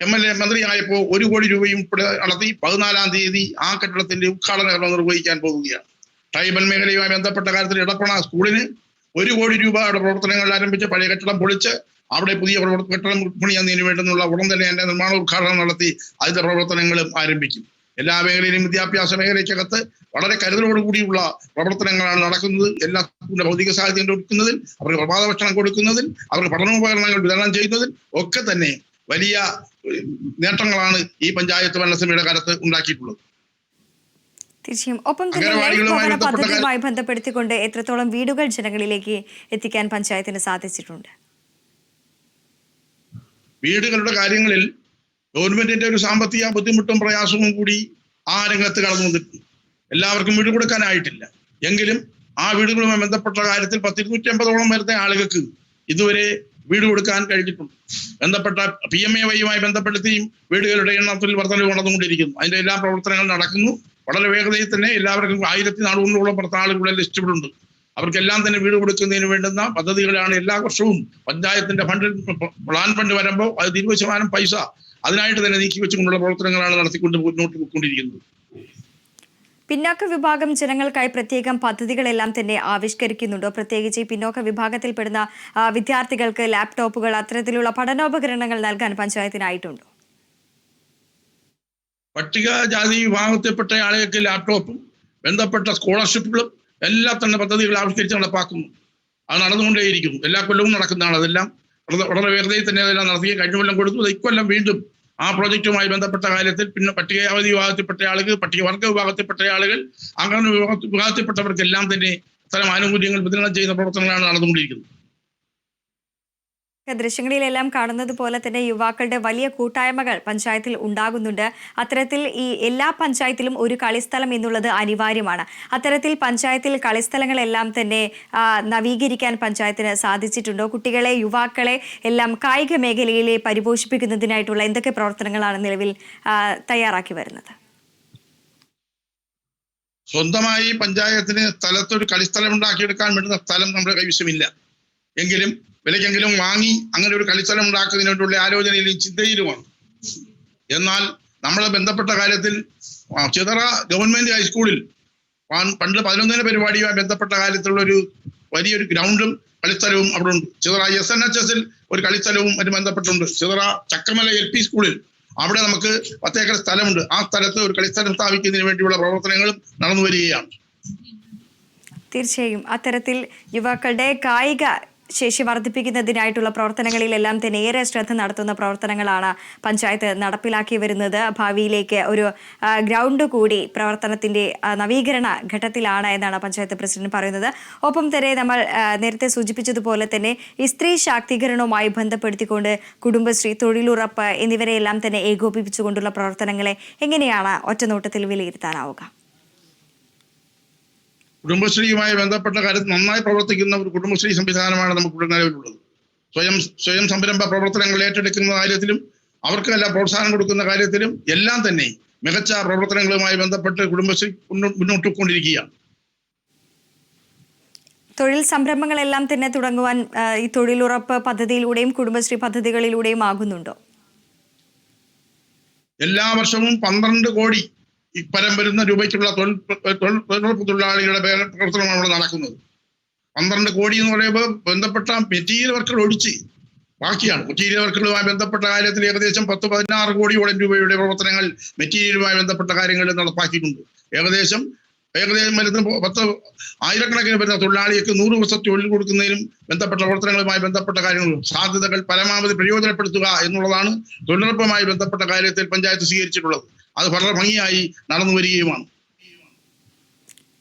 MLA മന്ത്രിയായപ്പോൾ 1 കോടി രൂപയും നടത്തി 14-ാം തീയതി ആ കെട്ടിടത്തിന്റെ ഉദ്ഘാടനം നിർവഹിക്കാൻ പോവുകയാണ്. ട്രൈബൽ മേഖലയുമായി ബന്ധപ്പെട്ട കാര്യത്തിൽ ഇടപ്പണ സ്കൂളിന് 1 കോടി രൂപയുടെ പ്രവർത്തനങ്ങൾ ആരംഭിച്ച് പഴയ കെട്ടിടം പൊളിച്ച് അവിടെ പുതിയ കെട്ടിടം പണിയുന്നതിന് വേണ്ടുന്നുള്ള ഉടൻ തന്നെ അതിന്റെ നിർമ്മാണ ഉദ്ഘാടനം നടത്തി അതിന്റെ പ്രവർത്തനങ്ങളും ആരംഭിക്കും. എല്ലാ മേഖലയിലും വിദ്യാഭ്യാസ മേഖലയ്ക്കകത്ത് വളരെ കരുതലോടുകൂടിയുള്ള പ്രവർത്തനങ്ങളാണ് നടക്കുന്നത്. എല്ലാ സ്കൂളിന്റെ ഭൗതിക സാഹചര്യം കൊടുക്കുന്നതിൽ, അവർക്ക് പ്രഭാത ഭക്ഷണം കൊടുക്കുന്നതിൽ, അവർക്ക് പഠനോപകരണങ്ങൾ വിതരണം ചെയ്യുന്നതിൽ ഒക്കെ തന്നെ വലിയ നേട്ടങ്ങളാണ് ഈ പഞ്ചായത്ത് ഭരണസമിതിയുടെ കാലത്ത് ഉണ്ടാക്കിയിട്ടുള്ളത്. തീർച്ചയായും. ഒപ്പം തന്നെ ലൈഫ് ഭവന പദ്ധതിയുമായി ബന്ധപ്പെടുത്തിക്കൊണ്ട് എത്രത്തോളം വീടുകൾ ജനങ്ങളിലേക്ക് എത്തിക്കാൻ പഞ്ചായത്തിന് സാധിച്ചിട്ടുണ്ട്? വീടുകളുടെ കാര്യങ്ങളിൽ ഗവൺമെന്റിന്റെ ഒരു സാമ്പത്തിക ബുദ്ധിമുട്ടും പ്രയാസവും കൂടി ആ രംഗത്ത് കടന്നു വന്നിട്ടുണ്ട്. എല്ലാവർക്കും വീട് കൊടുക്കാനായിട്ടില്ല. എങ്കിലും ആ വീടുകളുമായി ബന്ധപ്പെട്ട കാര്യത്തിൽ 250-ഓളം വരുന്ന ആളുകൾക്ക് ഇതുവരെ വീട് കൊടുക്കാൻ കഴിഞ്ഞിട്ടുണ്ട്. ബന്ധപ്പെട്ട PMAY-യുമായി ബന്ധപ്പെടുത്തിയും വീടുകളുടെ എണ്ണത്തിൽ വർധനവ് നടന്നുകൊണ്ടിരിക്കുന്നു. അതിന്റെ എല്ലാ പ്രവർത്തനങ്ങളും നടക്കുന്നു. വളരെ വേഗതയിൽ തന്നെ എല്ലാവർക്കും 1400-ഓളം ആളുകളുടെ ലിസ്റ്റുകളുണ്ട്. അവർക്കെല്ലാം തന്നെ വീട് കൊടുക്കുന്നതിന് വേണ്ടുന്ന പദ്ധതികളാണ് എല്ലാ വർഷവും പഞ്ചായത്തിന്റെ ഫണ്ടിൽ പ്ലാൻ ഫണ്ട് വരുമ്പോൾ അത് 20% പൈസ അതിനായിട്ട് തന്നെ നീക്കി വെച്ചുകൊണ്ടുള്ള പ്രവർത്തനങ്ങളാണ് നടത്തിക്കൊണ്ട് മുന്നോട്ട് പോയിക്കൊണ്ടിരിക്കുന്നത്. പിന്നാക്ക വിഭാഗം ജനങ്ങൾക്കായി പ്രത്യേകം പദ്ധതികളെല്ലാം തന്നെ ആവിഷ്കരിക്കുന്നുണ്ടോ? പ്രത്യേകിച്ച് ഈ പിന്നോക്ക വിഭാഗത്തിൽപ്പെടുന്ന വിദ്യാർത്ഥികൾക്ക് ലാപ്ടോപ്പുകൾ, അത്തരത്തിലുള്ള പഠനോപകരണങ്ങൾ നൽകാൻ പഞ്ചായത്തിനായിട്ടുണ്ടോ? പട്ടികജാതി വിഭാഗത്തിൽപ്പെട്ട ആളുകൾക്ക് ലാപ്ടോപ്പും ബന്ധപ്പെട്ട സ്കോളർഷിപ്പുകളും എല്ലാം തന്നെ പദ്ധതികൾ ആവിഷ്കരിച്ച് നടപ്പാക്കുന്നു. അത് നടന്നുകൊണ്ടേയിരിക്കുന്നു. എല്ലാ കൊല്ലവും നടക്കുന്നതാണ്. അതെല്ലാം വളരെ വേഗതയിൽ തന്നെ അതെല്ലാം നടത്തി കഴിഞ്ഞ കൊല്ലം കൊടുത്തു. ഇക്കൊല്ലം വീണ്ടും ആ പ്രോജക്റ്റുമായി ബന്ധപ്പെട്ട കാര്യത്തിൽ പിന്നെ പട്ടികജാതി വിഭാഗത്തിൽപ്പെട്ട ആളുകൾ, പട്ടികവർഗ വിഭാഗത്തിൽപ്പെട്ട ആളുകൾ, അങ്ങനെ വിഭാഗത്തിൽപ്പെട്ടവർക്കെല്ലാം തന്നെ അത്തരം ആനുകൂല്യങ്ങൾ വിതരണം ചെയ്യുന്ന പ്രവർത്തനങ്ങളാണ് നടന്നുകൊണ്ടിരിക്കുന്നത്. ദൃശ്യങ്ങളിലെല്ലാം കാണുന്നത് പോലെ തന്നെ യുവാക്കളുടെ വലിയ കൂട്ടായ്മകൾ പഞ്ചായത്തിൽ ഉണ്ടാകുന്നുണ്ട്. അത്തരത്തിൽ ഈ എല്ലാ പഞ്ചായത്തിലും ഒരു കളിസ്ഥലം എന്നുള്ളത് അനിവാര്യമാണ്. അത്തരത്തിൽ പഞ്ചായത്തിൽ കളിസ്ഥലങ്ങളെല്ലാം തന്നെ നവീകരിക്കാൻ പഞ്ചായത്തിന് സാധിച്ചിട്ടുണ്ടോ? കുട്ടികളെ, യുവാക്കളെ എല്ലാം കായിക മേഖലയിലെ പരിപോഷിപ്പിക്കുന്നതിനായിട്ടുള്ള എന്തൊക്കെ പ്രവർത്തനങ്ങളാണ് നിലവിൽ തയ്യാറാക്കി വരുന്നത്? സ്വന്തമായി പഞ്ചായത്തിന് സ്ഥലത്തൊരു കളിസ്ഥലം ഉണ്ടാക്കിയെടുക്കാൻ വേണ്ടുന്ന സ്ഥലം നമ്മുടെ കൈവശമില്ല. എങ്കിലും വിലക്കെങ്കിലും വാങ്ങി അങ്ങനെ ഒരു കളിസ്ഥലം ഉണ്ടാക്കുന്നതിന് വേണ്ടിയുള്ള ആലോചനയിലും ചിന്തയിലുമാണ്. എന്നാൽ നമ്മളെ ബന്ധപ്പെട്ട കാര്യത്തിൽ ചിതറ ഗവൺമെന്റ് ഹൈസ്കൂളിൽ പണ്ട് 11 പരിപാടിയുമായി ബന്ധപ്പെട്ട കാര്യത്തിലുള്ള ഒരു വലിയൊരു ഗ്രൗണ്ടും കളിസ്ഥലവും അവിടെ ഉണ്ട്. ചിതറ SNHS-ൽ ഒരു കളിസ്ഥലവും അതിന് ബന്ധപ്പെട്ടുണ്ട്. ചിതറ ചക്കമല LP സ്കൂളിൽ അവിടെ നമുക്ക് 10 ഏക്കർ സ്ഥലമുണ്ട്. ആ സ്ഥലത്ത് ഒരു കളിസ്ഥലം സ്ഥാപിക്കുന്നതിന് വേണ്ടിയുള്ള പ്രവർത്തനങ്ങളും നടന്നു വരികയാണ്. തീർച്ചയായും അത്തരത്തിൽ യുവാക്കളുടെ കായിക ശേഷി വർദ്ധിപ്പിക്കുന്നതിനായിട്ടുള്ള പ്രവർത്തനങ്ങളിലെല്ലാം തന്നെ ഏറെ ശ്രദ്ധ നടത്തുന്ന പ്രവർത്തനങ്ങളാണ് പഞ്ചായത്ത് നടപ്പിലാക്കി വരുന്നത്. ഭാവിയിലേക്ക് ഒരു ഗ്രൗണ്ട് കൂടി പ്രവർത്തനത്തിന്റെ നവീകരണ ഘട്ടത്തിലാണ് എന്നാണ് പഞ്ചായത്ത് പ്രസിഡന്റ് പറയുന്നത്. ഒപ്പം തന്നെ നമ്മൾ നേരത്തെ സൂചിപ്പിച്ചതുപോലെ തന്നെ ഈ സ്ത്രീ ശാക്തീകരണവുമായി ബന്ധപ്പെടുത്തിക്കൊണ്ട് കുടുംബശ്രീ, തൊഴിലുറപ്പ് എന്നിവരെയെല്ലാം തന്നെ ഏകോപിപ്പിച്ചുകൊണ്ടുള്ള പ്രവർത്തനങ്ങളെ എങ്ങനെയാണ് ഒറ്റനോട്ടത്തിൽ വിലയിരുത്താനാവുക? കുടുംബശ്രീയുമായി ബന്ധപ്പെട്ട കാര്യത്തിൽ നന്നായി പ്രവർത്തിക്കുന്ന ഒരു കുടുംബശ്രീ സംവിധാനമാണ് നമുക്കിവിടെ നിലവിലുള്ളത്. സ്വയം സംരംഭ പ്രവർത്തനങ്ങൾ ഏറ്റെടുക്കുന്ന കാര്യത്തിലും അവർക്ക് നല്ല പ്രോത്സാഹനം കൊടുക്കുന്ന കാര്യത്തിലും എല്ലാം തന്നെ മികച്ച പ്രവർത്തനങ്ങളുമായി ബന്ധപ്പെട്ട് കുടുംബശ്രീ മുന്നോട്ട് കൊണ്ടിരിക്കുകയാണ്. തൊഴിൽ സംരംഭങ്ങളെല്ലാം തന്നെ തുടങ്ങുവാൻ ഈ തൊഴിലുറപ്പ് പദ്ധതിയിലൂടെയും കുടുംബശ്രീ പദ്ധതികളിലൂടെയും ആകുന്നുണ്ടോ? എല്ലാ വർഷവും 12 കോടി ഇപ്പരം വരുന്ന രൂപയ്ക്കുള്ള തൊഴിലുറപ്പ് തൊഴിലാളികളുടെ പ്രവർത്തനമാണ് ഇവിടെ നടക്കുന്നത്. 12 കോടി എന്ന് പറയുമ്പോൾ ബന്ധപ്പെട്ട മെറ്റീരിയൽ വർക്കുകൾ ഒഴിച്ച് ബാക്കിയാണ്. മെറ്റീരിയൽ വർക്കുകളുമായി ബന്ധപ്പെട്ട കാര്യത്തിൽ ഏകദേശം 10-16 കോടിയോളം രൂപയുടെ പ്രവർത്തനങ്ങൾ മെറ്റീരിയലുമായി ബന്ധപ്പെട്ട കാര്യങ്ങൾ നടപ്പാക്കിയിട്ടുണ്ട്. ഏകദേശം വരുന്ന 10,000 വരുന്ന തൊഴിലാളികൾക്ക് 100 ദിവസം തൊഴിൽ കൊടുക്കുന്നതിനും ബന്ധപ്പെട്ട പ്രവർത്തനങ്ങളുമായി ബന്ധപ്പെട്ട കാര്യങ്ങളും സാധ്യതകൾ പരമാവധി പ്രയോജനപ്പെടുത്തുക എന്നുള്ളതാണ് തൊഴിലുറപ്പുമായി ബന്ധപ്പെട്ട കാര്യത്തിൽ പഞ്ചായത്ത് സ്വീകരിച്ചിട്ടുള്ളത്. അത് വളരെ ഭംഗിയായി നടന്നു വരികയുമാണ്.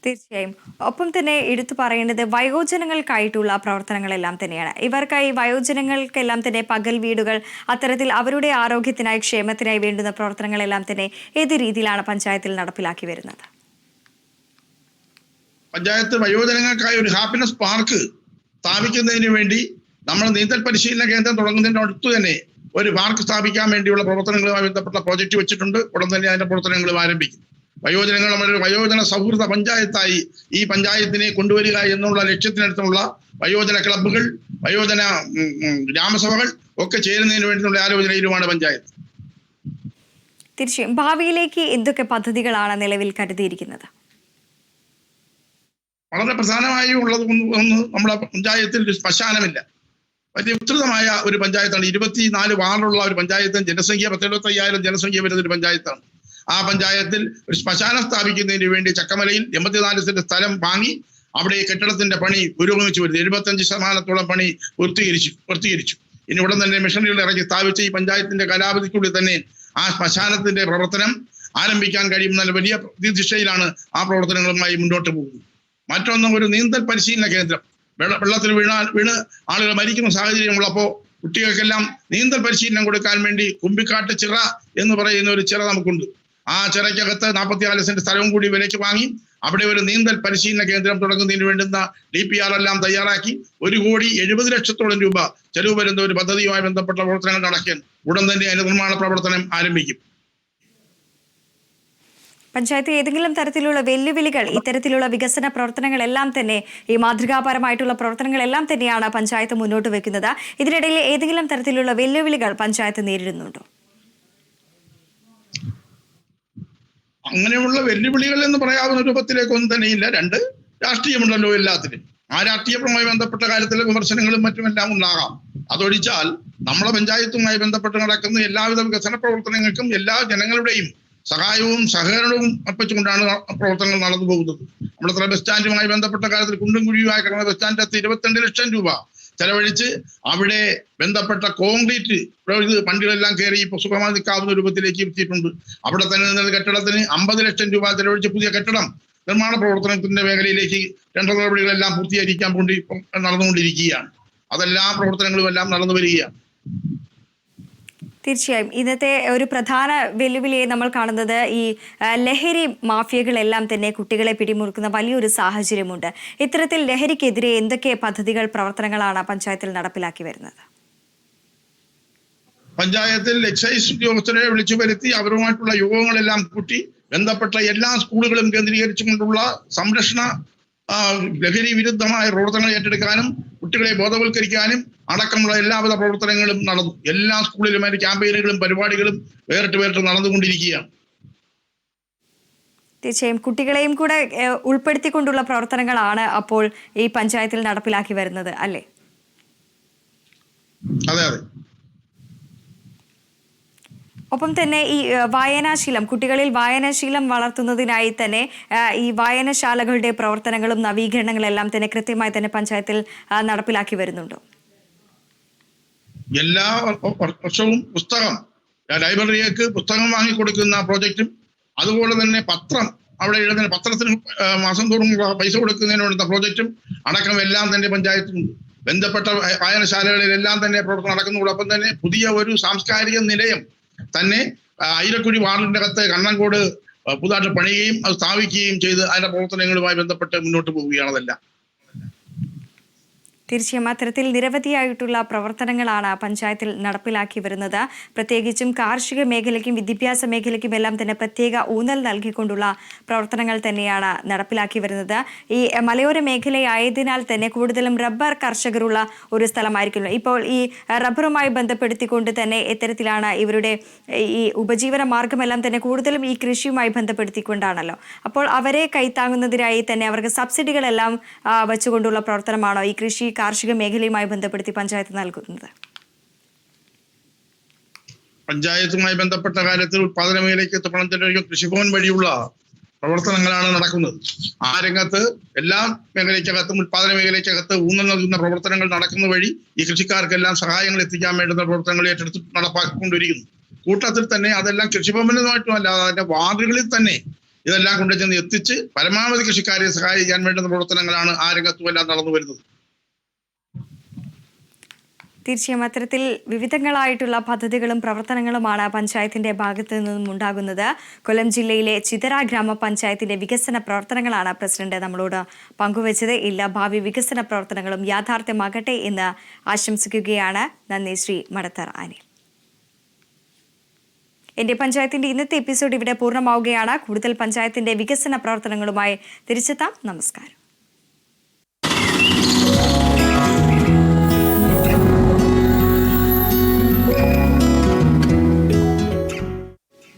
തീർച്ചയായും. ഒപ്പം തന്നെ എടുത്തു പറയേണ്ടത് വയോജനങ്ങൾക്കായിട്ടുള്ള പ്രവർത്തനങ്ങളെല്ലാം തന്നെയാണ്. ഇവർക്കായി വയോജനങ്ങൾക്കെല്ലാം തന്നെ പകൽ വീടുകൾ, അത്തരത്തിൽ അവരുടെ ആരോഗ്യത്തിനായി ക്ഷേമത്തിനായി വേണ്ടുന്ന പ്രവർത്തനങ്ങളെല്ലാം തന്നെ ഏത് രീതിയിലാണ് പഞ്ചായത്തിൽ നടപ്പിലാക്കി വരുന്നത്? പഞ്ചായത്ത് വയോജനങ്ങൾക്കായി ഒരു ഹാപ്പിനെസ് പാർക്ക് സ്ഥാപിക്കുന്നതിന് വേണ്ടി നമ്മൾ നീന്തൽ പരിശീലന കേന്ദ്രം തുടങ്ങുന്നതിന് അടുത്ത് തന്നെ ഒരു പാർക്ക് സ്ഥാപിക്കാൻ വേണ്ടിയുള്ള പ്രവർത്തനങ്ങളുമായി ബന്ധപ്പെട്ട പ്രോജക്റ്റ് വെച്ചിട്ടുണ്ട്. ഉടൻ തന്നെ അതിന്റെ പ്രവർത്തനങ്ങളും ആരംഭിക്കും. വയോജനങ്ങൾ ഒരു വയോജന സൗഹൃദ പഞ്ചായത്തായി ഈ പഞ്ചായത്തിനെ കൊണ്ടുവരിക എന്നുള്ള ലക്ഷ്യത്തിനടുത്തുള്ള വയോജന ക്ലബ്ബുകൾ, വയോജന ഗ്രാമസഭകൾ ഒക്കെ ചേരുന്നതിന് വേണ്ടിയുള്ള ആലോചനയിലുമാണ് പഞ്ചായത്ത്. തീർച്ചയായും. ഭാവിയിലേക്ക് എന്തൊക്കെ പദ്ധതികളാണ് നിലവിൽ കരുതിയിരിക്കുന്നത്? വളരെ പ്രധാനമായി ഉള്ളത് ഒന്ന്, നമ്മുടെ പഞ്ചായത്തിൽ ഒരു ശ്മശാനമില്ല. വലിയ വിസ്തൃതമായ ഒരു പഞ്ചായത്താണ്. 24 വാർഡുള്ള ഒരു പഞ്ചായത്ത്. ജനസംഖ്യ 75,000 ജനസംഖ്യ വരുന്ന ഒരു പഞ്ചായത്താണ്. ആ പഞ്ചായത്തിൽ ഒരു ശ്മശാനം സ്ഥാപിക്കുന്നതിന് വേണ്ടി ചക്കമലയിൽ 84 സെന്റ് സ്ഥലം വാങ്ങി അവിടെ കെട്ടിടത്തിന്റെ പണി പുരോഗമിച്ചു വരുന്നു. 75% പണി പൂർത്തീകരിച്ചു. ഇനി ഉടൻ തന്നെ മിഷനറികൾ ഇറക്കി സ്ഥാപിച്ച ഈ പഞ്ചായത്തിന്റെ കാലാവധിക്കുള്ളിൽ തന്നെ ആ ശ്മശാനത്തിന്റെ പ്രവർത്തനം ആരംഭിക്കാൻ കഴിയുന്ന വലിയ ദിശയിലാണ് ആ പ്രവർത്തനങ്ങളുമായി മുന്നോട്ട് പോകുന്നത്. മറ്റൊന്ന്, ഒരു നീന്തൽ പരിശീലന കേന്ദ്രം. വെള്ളത്തിൽ വീണ് ആളുകൾ മരിക്കുന്ന സാഹചര്യമുള്ളപ്പോൾ കുട്ടികൾക്കെല്ലാം നീന്തൽ പരിശീലനം കൊടുക്കാൻ വേണ്ടി കുമ്പിക്കാട്ട് ചിറ എന്ന് പറയുന്ന ഒരു ചിറ നമുക്കുണ്ട്. ആ ചിറയ്ക്കകത്ത് 44 സെന്റ് സ്ഥലവും കൂടി വിലയ്ക്ക് വാങ്ങി അവിടെ ഒരു നീന്തൽ പരിശീലന കേന്ദ്രം തുടങ്ങുന്നതിന് വേണ്ടുന്ന DPR എല്ലാം തയ്യാറാക്കി 1,70,00,000 രൂപ ചെലവ് വരുന്ന ഒരു പദ്ധതിയുമായി ബന്ധപ്പെട്ട പ്രവർത്തനങ്ങൾ നടക്കാൻ ഉടൻ തന്നെ അതിന്റെ നിർമ്മാണ പ്രവർത്തനം ആരംഭിക്കും. പഞ്ചായത്ത് ഏതെങ്കിലും തരത്തിലുള്ള വെല്ലുവിളികൾ, ഇത്തരത്തിലുള്ള വികസന പ്രവർത്തനങ്ങളെല്ലാം തന്നെ, ഈ മാതൃകാപരമായിട്ടുള്ള പ്രവർത്തനങ്ങളെല്ലാം തന്നെയാണ് പഞ്ചായത്ത് മുന്നോട്ട് വെക്കുന്നത്. ഇതിനിടയിൽ ഏതെങ്കിലും തരത്തിലുള്ള വെല്ലുവിളികൾ പഞ്ചായത്ത് നേരിടുന്നുണ്ടോ? അങ്ങനെയുള്ള വെല്ലുവിളികൾ എന്ന് പറയാവുന്ന രൂപത്തിലേക്കൊന്നും തന്നെയില്ല. 2 രാഷ്ട്രീയമുണ്ടല്ലോ എല്ലാത്തിനും. ആ രാഷ്ട്രീയവുമായി ബന്ധപ്പെട്ട കാര്യത്തിലെ വിമർശനങ്ങളും മറ്റുമെല്ലാം ഉണ്ടാകാം. അതൊഴിച്ചാൽ നമ്മളെ പഞ്ചായത്തുമായി ബന്ധപ്പെട്ട് നടക്കുന്ന എല്ലാവിധ വികസന പ്രവർത്തനങ്ങൾക്കും എല്ലാ ജനങ്ങളുടെയും സഹായവും സഹകരണവും അർപ്പിച്ചുകൊണ്ടാണ് പ്രവർത്തനങ്ങൾ നടന്നു പോകുന്നത്. നമ്മുടെ ബസ് സ്റ്റാൻഡുമായി ബന്ധപ്പെട്ട കാര്യത്തിൽ കുണ്ടും കുഴിയുമായി കിടന്ന ബസ് സ്റ്റാൻഡിനകത്ത് 22 ലക്ഷം രൂപ ചെലവഴിച്ച് അവിടെ ബന്ധപ്പെട്ട കോൺക്രീറ്റ് വണ്ടികളെല്ലാം കയറി സുഖമായി നിൽക്കാവുന്ന രൂപത്തിലേക്ക് എത്തിയിട്ടുണ്ട്. അവിടെ തന്നെ നിന്ന കെട്ടിടത്തിന് 50 ലക്ഷം രൂപ ചെലവഴിച്ച് പുതിയ കെട്ടിടം നിർമ്മാണ പ്രവർത്തനത്തിന്റെ മേഖലയിലേക്ക് ടെൻഡർ നടപടികളെല്ലാം പൂർത്തീകരിക്കാൻ വേണ്ടി നടന്നുകൊണ്ടിരിക്കുകയാണ്. അതെല്ലാം പ്രവർത്തനങ്ങളും എല്ലാം നടന്നു വരികയാണ്. തീർച്ചയായും. ഇന്നത്തെ ഒരു പ്രധാന വെല്ലുവിളിയെ നമ്മൾ കാണുന്നത് ഈ ലഹരി മാഫിയകളെല്ലാം തന്നെ കുട്ടികളെ പിടിമുറുക്കുന്ന വലിയൊരു സാഹചര്യമുണ്ട്. ഇത്തരത്തിൽ ലഹരിക്കെതിരെ എന്തൊക്കെ പദ്ധതികൾ, പ്രവർത്തനങ്ങളാണ് പഞ്ചായത്തിൽ നടപ്പിലാക്കി വരുന്നത്? പഞ്ചായത്തിൽ എക്സൈസ് ഉദ്യോഗസ്ഥരെ വിളിച്ചു വരുത്തി അവരുമായിട്ടുള്ള യോഗങ്ങളെല്ലാം കൂട്ടി ബന്ധപ്പെട്ട എല്ലാ സ്കൂളുകളും കേന്ദ്രീകരിച്ചുകൊണ്ടുള്ള സംരക്ഷണ ലഹരി വിരുദ്ധമായ പ്രവർത്തനങ്ങൾ ഏറ്റെടുക്കാനും കുട്ടികളെ ബോധവൽക്കരിക്കാനും അടക്കമുള്ള എല്ലാവിധ പ്രവർത്തനങ്ങളും നടന്നു. എല്ലാ സ്കൂളിലും അതിന്റെ ക്യാമ്പയിനുകളും പരിപാടികളും വേറിട്ട് നടന്നുകൊണ്ടിരിക്കുകയാണ്. തീർച്ചയായും. കുട്ടികളെയും കൂടെ ഉൾപ്പെടുത്തിക്കൊണ്ടുള്ള പ്രവർത്തനങ്ങളാണ് അപ്പോൾ ഈ പഞ്ചായത്തിൽ നടപ്പിലാക്കി വരുന്നത്, അല്ലേ? അതെ. ഒപ്പം തന്നെ ഈ വായനാശീലം, കുട്ടികളിൽ വായനാശീലം വളർത്തുന്നതിനായി തന്നെ ഈ വായനശാലകളുടെ പ്രവർത്തനങ്ങളും നവീകരണങ്ങളെല്ലാം തന്നെ കൃത്യമായി തന്നെ പഞ്ചായത്തിൽ നടപ്പിലാക്കി വരുന്നുണ്ടോ? എല്ലാ വർഷവും പുസ്തകം, ലൈബ്രറിയിലേക്ക് പുസ്തകം വാങ്ങിക്കൊടുക്കുന്ന പ്രോജക്റ്റും അതുപോലെ തന്നെ പത്രം, അവിടെ എഴുതുന്ന പത്രത്തിന് മാസം തോറും പൈസ കൊടുക്കുന്നതിന് വേണ്ടുന്ന പ്രോജക്റ്റും അടക്കം എല്ലാം തന്നെ പഞ്ചായത്തുണ്ട്. ബന്ധപ്പെട്ട വായനശാലകളിലെല്ലാം തന്നെ പ്രവർത്തനം നടക്കുന്നതോടൊപ്പം തന്നെ പുതിയ ഒരു സാംസ്കാരിക നിലയം തന്നെ ഐരക്കുഴി വാർഡിന്റെ അകത്ത് കണ്ണങ്കോട് പുതുതായിട്ട് പണിയുകയും അത് സ്ഥാപിക്കുകയും ചെയ്ത് അതിന്റെ പ്രവർത്തനങ്ങളുമായി ബന്ധപ്പെട്ട് മുന്നോട്ട് പോവുകയാണ്. അതെല്ലാം തീർച്ചയായും അത്തരത്തിൽ നിരവധിയായിട്ടുള്ള പ്രവർത്തനങ്ങളാണ് പഞ്ചായത്തിൽ നടപ്പിലാക്കി വരുന്നത്. പ്രത്യേകിച്ചും കാർഷിക മേഖലയ്ക്കും വിദ്യാഭ്യാസ മേഖലയ്ക്കും എല്ലാം തന്നെ പ്രത്യേക ഊന്നൽ നൽകിക്കൊണ്ടുള്ള പ്രവർത്തനങ്ങൾ തന്നെയാണ് നടപ്പിലാക്കി വരുന്നത്. ഈ മലയോര മേഖലയായതിനാൽ തന്നെ കൂടുതലും റബ്ബർ കർഷകരുള്ള ഒരു സ്ഥലമായിരിക്കുമല്ലോ. ഇപ്പോൾ ഈ റബ്ബറുമായി ബന്ധപ്പെടുത്തിക്കൊണ്ട് തന്നെ ഇത്തരത്തിലാണ് ഇവരുടെ ഈ ഉപജീവന മാർഗമെല്ലാം തന്നെ കൂടുതലും ഈ കൃഷിയുമായി ബന്ധപ്പെടുത്തിക്കൊണ്ടാണല്ലോ. അപ്പോൾ അവരെ കൈത്താങ്ങുന്നതിനായി തന്നെ അവർക്ക് സബ്സിഡികളെല്ലാം വെച്ചുകൊണ്ടുള്ള പ്രവർത്തനമാണോ ഈ കൃഷി കാർഷിക മേഖലയുമായി ബന്ധപ്പെടുത്തി പഞ്ചായത്ത് നൽകുന്നത്? പഞ്ചായത്തുമായി ബന്ധപ്പെട്ട കാര്യത്തിൽ ഉത്പാദന മേഖലയ്ക്ക് എത്തപ്പെടണമെങ്കിൽ കൃഷിഭവൻ വഴിയുള്ള പ്രവർത്തനങ്ങളാണ് നടക്കുന്നത്. ആ രംഗത്ത് എല്ലാ മേഖലയ്ക്കകത്തും ഉത്പാദന മേഖലയ്ക്കകത്ത് ഊന്നൽ നൽകുന്ന പ്രവർത്തനങ്ങൾ നടക്കുന്ന വഴി ഈ കൃഷിക്കാർക്കെല്ലാം സഹായങ്ങൾ എത്തിക്കാൻ വേണ്ടുന്ന പ്രവർത്തനങ്ങൾ ഏറ്റെടുത്ത് നടപ്പാക്കിക്കൊണ്ടിരിക്കുന്നു. കൂട്ടത്തിൽ തന്നെ അതെല്ലാം കൃഷിഭവനുമായിട്ടുമല്ല, അതിന്റെ വാർഡുകളിൽ തന്നെ ഇതെല്ലാം കൊണ്ടുചെന്ന് എത്തിച്ച് പരമാവധി കൃഷിക്കാരെ സഹായിക്കാൻ വേണ്ടുന്ന പ്രവർത്തനങ്ങളാണ് ആ രംഗത്തുമെല്ലാം നടന്നു വരുന്നത്. തീർച്ചയായും അത്തരത്തിൽ വിവിധങ്ങളായിട്ടുള്ള പദ്ധതികളും പ്രവർത്തനങ്ങളുമാണ് പഞ്ചായത്തിന്റെ ഭാഗത്തു നിന്നും ഉണ്ടാകുന്നത്. കൊല്ലം ജില്ലയിലെ ചിതറ ഗ്രാമപഞ്ചായത്തിന്റെ വികസന പ്രവർത്തനങ്ങളാണ് പ്രസിഡന്റ് നമ്മളോട് പങ്കുവച്ചത്. എല്ലാ ഭാവി വികസന പ്രവർത്തനങ്ങളും യാഥാർത്ഥ്യമാകട്ടെ എന്ന് ആശംസിക്കുകയാണ്. നന്ദി ശ്രീ മടത്തർ അനിൽ. എന്റെ പഞ്ചായത്തിന്റെ ഇന്നത്തെ എപ്പിസോഡ് ഇവിടെ പൂർണ്ണമാവുകയാണ്. കൂടുതൽ പഞ്ചായത്തിന്റെ വികസന പ്രവർത്തനങ്ങളുമായി തിരിച്ചെത്താം. നമസ്കാരം.